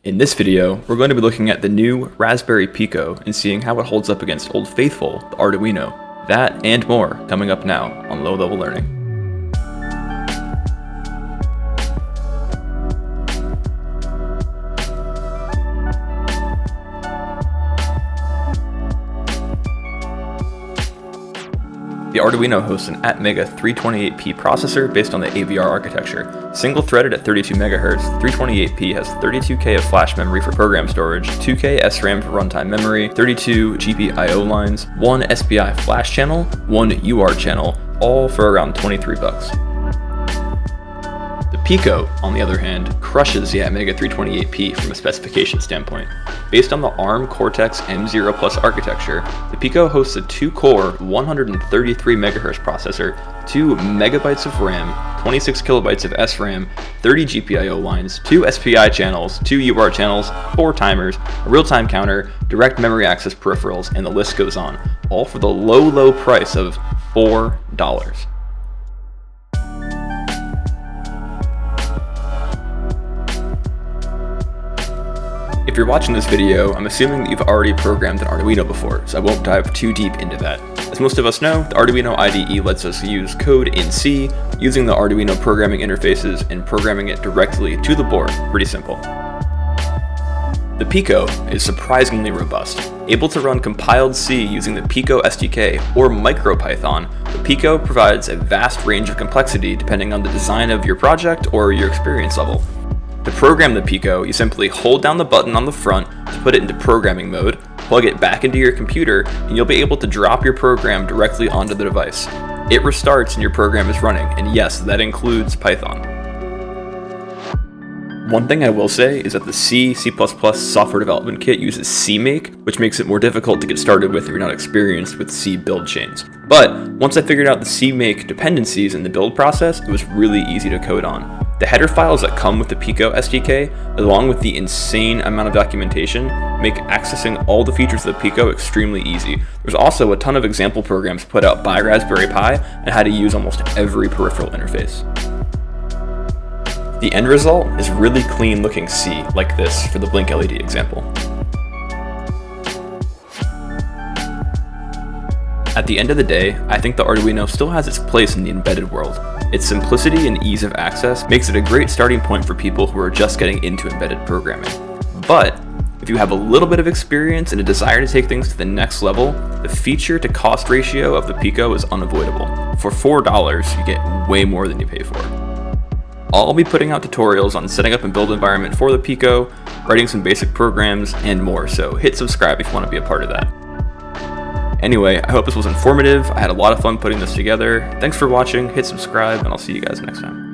In this video, we're going to be looking at the new Raspberry Pico and seeing how it holds up against Old Faithful, the Arduino. That and more coming up now on Low Level Learning. The Arduino hosts an Atmega 328P processor based on the AVR architecture. Single-threaded at 32 MHz, 328P has 32K of flash memory for program storage, 2K SRAM for runtime memory, 32 GPIO lines, 1 SPI flash channel, 1 UART channel, all for around $23. The Pico, on the other hand, crushes the Atmega 328P from a specification standpoint. Based on the ARM Cortex-M0 Plus architecture, the Pico hosts a 2-core, 133 MHz processor, 2 MB of RAM, 26 KB of SRAM, 30 GPIO lines, 2 SPI channels, 2 UART channels, 4 timers, a real-time counter, direct memory access peripherals, and the list goes on, all for the low price of $4. If you're watching this video, I'm assuming that you've already programmed an Arduino before, so I won't dive too deep into that. As most of us know, the Arduino IDE lets us use code in C, using the Arduino programming interfaces and programming it directly to the board. Pretty simple. The Pico is surprisingly robust. Able to run compiled C using the Pico SDK or MicroPython, the Pico provides a vast range of complexity depending on the design of your project or your experience level. To program the Pico, you simply hold down the button on the front to put it into programming mode, plug it back into your computer, and you'll be able to drop your program directly onto the device. It restarts and your program is running, and yes, that includes Python. One thing I will say is that the C++ software development kit uses CMake, which makes it more difficult to get started with if you're not experienced with C build chains. But once I figured out the CMake dependencies in the build process, it was really easy to code on. The header files that come with the Pico SDK, along with the insane amount of documentation, make accessing all the features of the Pico extremely easy. There's also a ton of example programs put out by Raspberry Pi on how to use almost every peripheral interface. The end result is really clean looking C, like this for the blink LED example. At the end of the day, I think the Arduino still has its place in the embedded world. Its simplicity and ease of access makes it a great starting point for people who are just getting into embedded programming. But if you have a little bit of experience and a desire to take things to the next level, the feature to cost ratio of the Pico is unavoidable. For $4, you get way more than you pay for. I'll be putting out tutorials on setting up a build environment for the Pico, writing some basic programs, and more, so hit subscribe if you want to be a part of that. Anyway, I hope this was informative. I had a lot of fun putting this together. Thanks for watching, hit subscribe, and I'll see you guys next time.